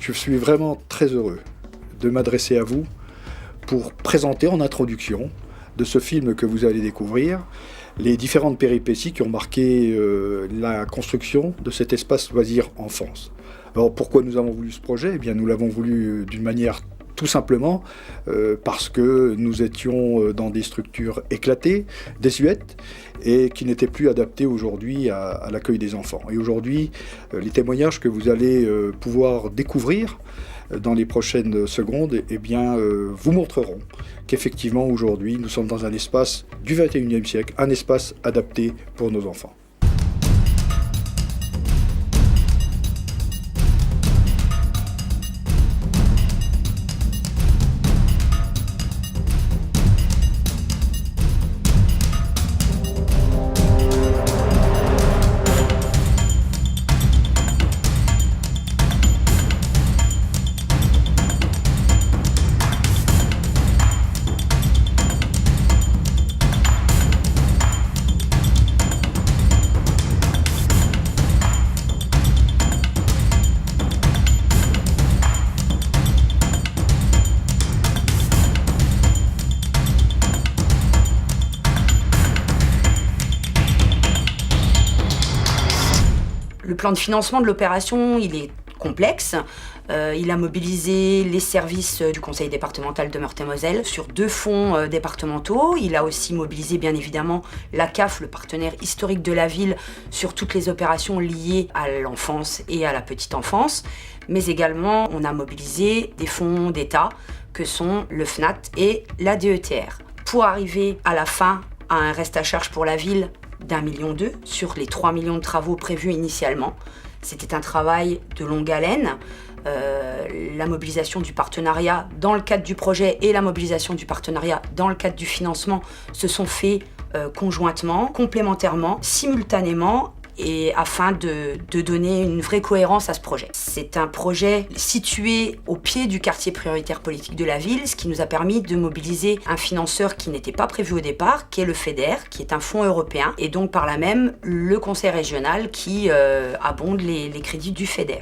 Je suis vraiment très heureux de m'adresser à vous pour présenter en introduction de ce film que vous allez découvrir les différentes péripéties qui ont marqué la construction de cet espace loisir enfance. Alors pourquoi nous avons voulu ce projet ? Eh bien nous l'avons voulu d'une manière tout simplement parce que nous étions dans des structures éclatées, désuètes, et qui n'étaient plus adaptées aujourd'hui à l'accueil des enfants. Et aujourd'hui, les témoignages que vous allez pouvoir découvrir dans les prochaines secondes, eh bien, vous montreront qu'effectivement aujourd'hui, nous sommes dans un espace du XXIe siècle, un espace adapté pour nos enfants. Le plan de financement de l'opération, il est complexe. Il a mobilisé les services du conseil départemental de Meurthe-et-Moselle sur 2 fonds départementaux. Il a aussi mobilisé bien évidemment la CAF, le partenaire historique de la ville, sur toutes les opérations liées à l'enfance et à la petite enfance. Mais également, on a mobilisé des fonds d'État que sont le FNAT et la DETR. Pour arriver à la fin à un reste à charge pour la ville d'1,2 million sur les 3 millions de travaux prévus initialement. C'était un travail de longue haleine. La mobilisation du partenariat dans le cadre du projet et la mobilisation du partenariat dans le cadre du financement se sont faits conjointement, complémentairement, simultanément, et afin de donner une vraie cohérence à ce projet. C'est un projet situé au pied du quartier prioritaire politique de la ville, ce qui nous a permis de mobiliser un financeur qui n'était pas prévu au départ, qui est le FEDER, qui est un fonds européen, et donc par là même le conseil régional qui abonde les crédits du FEDER.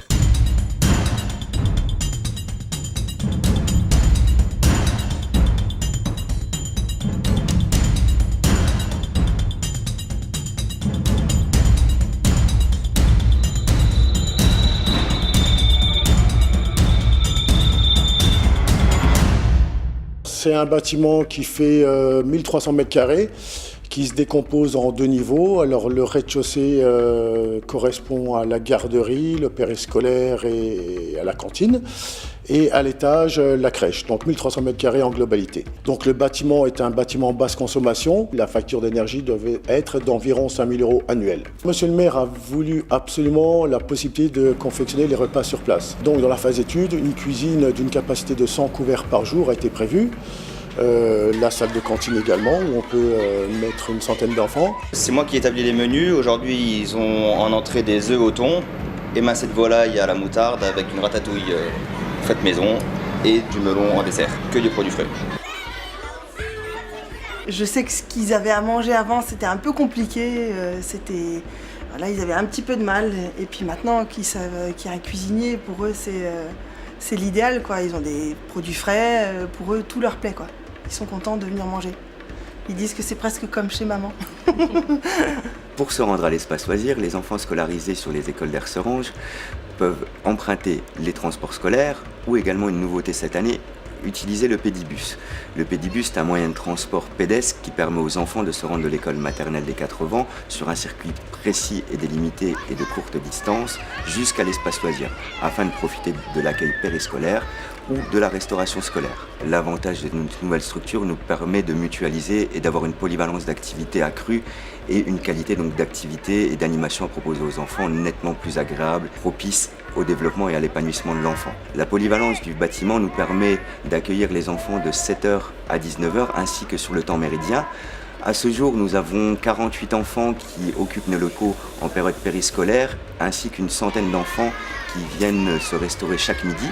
C'est un bâtiment qui fait 1300 mètres carrés, qui se décompose en 2 niveaux. Alors le rez-de-chaussée correspond à la garderie, le périscolaire et à la cantine. Et à l'étage, la crèche, donc 1300 mètres carrés en globalité. Donc le bâtiment est un bâtiment basse consommation. La facture d'énergie devait être d'environ 5 000 € annuels. Monsieur le maire a voulu absolument la possibilité de confectionner les repas sur place. Donc dans la phase d'étude, une cuisine d'une capacité de 100 couverts par jour a été prévue. La salle de cantine également, où on peut mettre une centaine d'enfants. C'est moi qui établis les menus. Aujourd'hui, ils ont en entrée des œufs au thon, émincé de volaille à la moutarde avec une ratatouille faite maison et du melon en dessert, que du produit frais. Je sais que ce qu'ils avaient à manger avant, c'était un peu compliqué. Voilà, ils avaient un petit peu de mal. Et puis maintenant qu'ils savent qu'il y a un cuisinier, pour eux, c'est l'idéal, quoi. Ils ont des produits frais, pour eux, tout leur plaît, quoi. Ils sont contents de venir manger. Ils disent que c'est presque comme chez maman. Pour se rendre à l'espace loisir, les enfants scolarisés sur les écoles d'Erserange peuvent emprunter les transports scolaires ou également une nouveauté cette année, utiliser le pédibus. Le pédibus est un moyen de transport pédestre qui permet aux enfants de se rendre de l'école maternelle des 4 vents sur un circuit précis et délimité et de courte distance jusqu'à l'espace loisir afin de profiter de l'accueil périscolaire ou de la restauration scolaire. L'avantage de notre nouvelle structure nous permet de mutualiser et d'avoir une polyvalence d'activités accrue et une qualité donc d'activité et d'animation à proposer aux enfants nettement plus agréable, propice au développement et à l'épanouissement de l'enfant. La polyvalence du bâtiment nous permet d'accueillir les enfants de 7h à 19h ainsi que sur le temps méridien. À ce jour, nous avons 48 enfants qui occupent nos locaux en période périscolaire ainsi qu'une centaine d'enfants qui viennent se restaurer chaque midi.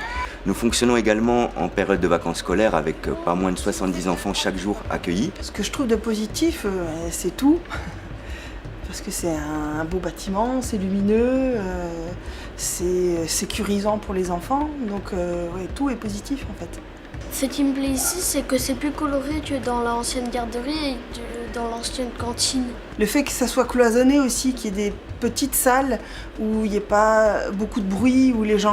Nous fonctionnons également en période de vacances scolaires avec pas moins de 70 enfants chaque jour accueillis. Ce que je trouve de positif, c'est tout. Parce que c'est un beau bâtiment, c'est lumineux, c'est sécurisant pour les enfants. Donc ouais, tout est positif en fait. Ce qui me plaît ici, c'est que c'est plus coloré que dans l'ancienne garderie et dans l'ancienne cantine. Le fait que ça soit cloisonné aussi, qu'il y ait des petites salles où il n'y ait pas beaucoup de bruit, où les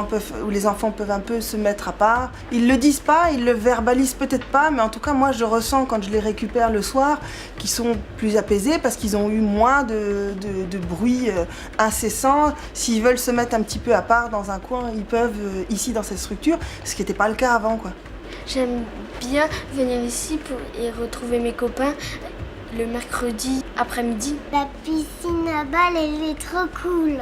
enfants peuvent un peu se mettre à part. Ils le disent pas, ils le verbalisent peut-être pas, mais en tout cas moi je ressens quand je les récupère le soir qu'ils sont plus apaisés parce qu'ils ont eu moins de bruit incessant. S'ils veulent se mettre un petit peu à part dans un coin, ils peuvent ici dans cette structure, ce qui n'était pas le cas avant, quoi. J'aime bien venir ici et retrouver mes copains le mercredi après-midi. La piscine à balles, elle est trop cool.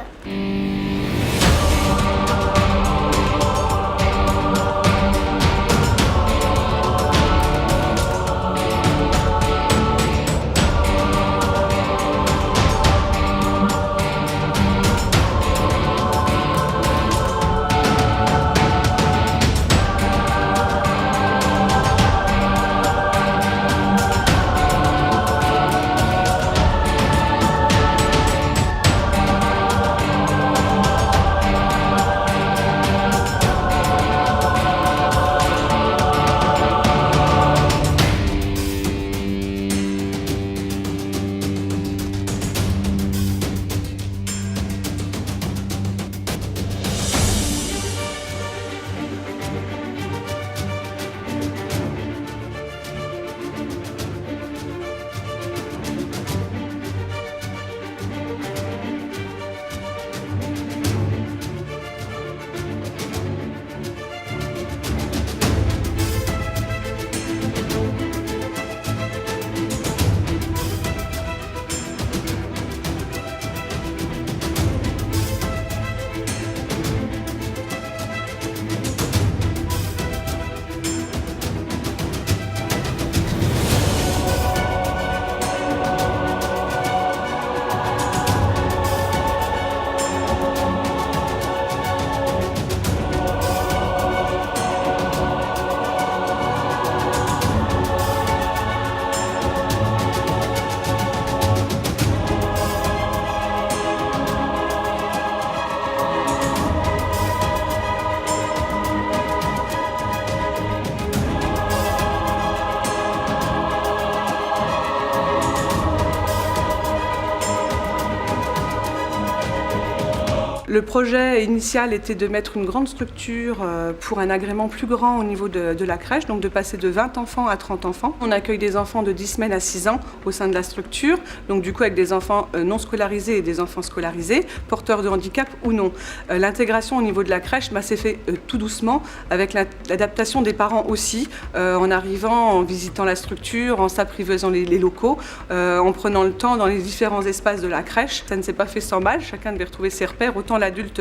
Le projet initial était de mettre une grande structure pour un agrément plus grand au niveau de la crèche, donc de passer de 20 enfants à 30 enfants. On accueille des enfants de 10 semaines à 6 ans au sein de la structure, donc du coup avec des enfants non scolarisés et des enfants scolarisés, porteurs de handicap ou non. L'intégration au niveau de la crèche s'est fait tout doucement, avec l'adaptation des parents aussi, en arrivant, en visitant la structure, en s'apprivoisant les locaux, en prenant le temps dans les différents espaces de la crèche. Ça ne s'est pas fait sans mal, chacun devait retrouver ses repères, autant l'adulte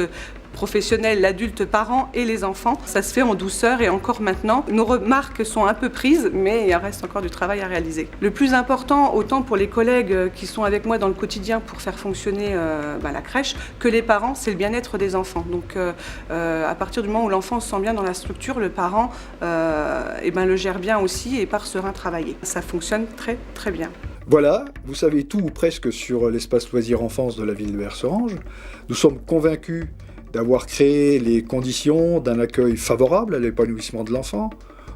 professionnel, l'adulte parent et les enfants. Ça se fait en douceur et encore maintenant. Nos remarques sont un peu prises, mais il reste encore du travail à réaliser. Le plus important, autant pour les collègues qui sont avec moi dans le quotidien pour faire fonctionner la crèche, que les parents, c'est le bien-être des enfants. Donc à partir du moment où l'enfant se sent bien dans la structure, le parent le gère bien aussi et part serein travailler. Ça fonctionne très très bien. Voilà, vous savez tout ou presque sur l'espace loisirs enfance de la ville de Herserange. Nous sommes convaincus d'avoir créé les conditions d'un accueil favorable à l'épanouissement de l'enfant.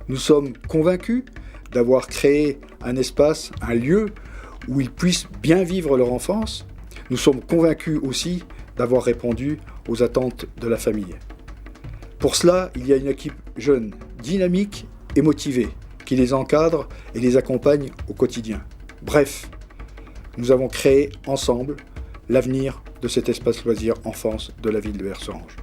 Nous sommes convaincus d'avoir créé un espace, un lieu où ils puissent bien vivre leur enfance. Nous sommes convaincus aussi d'avoir répondu aux attentes de la famille. Pour cela, il y a une équipe jeune, dynamique et motivée, qui les encadre et les accompagne au quotidien. Bref, nous avons créé ensemble l'avenir de cet espace loisir enfance de la ville de Herserange.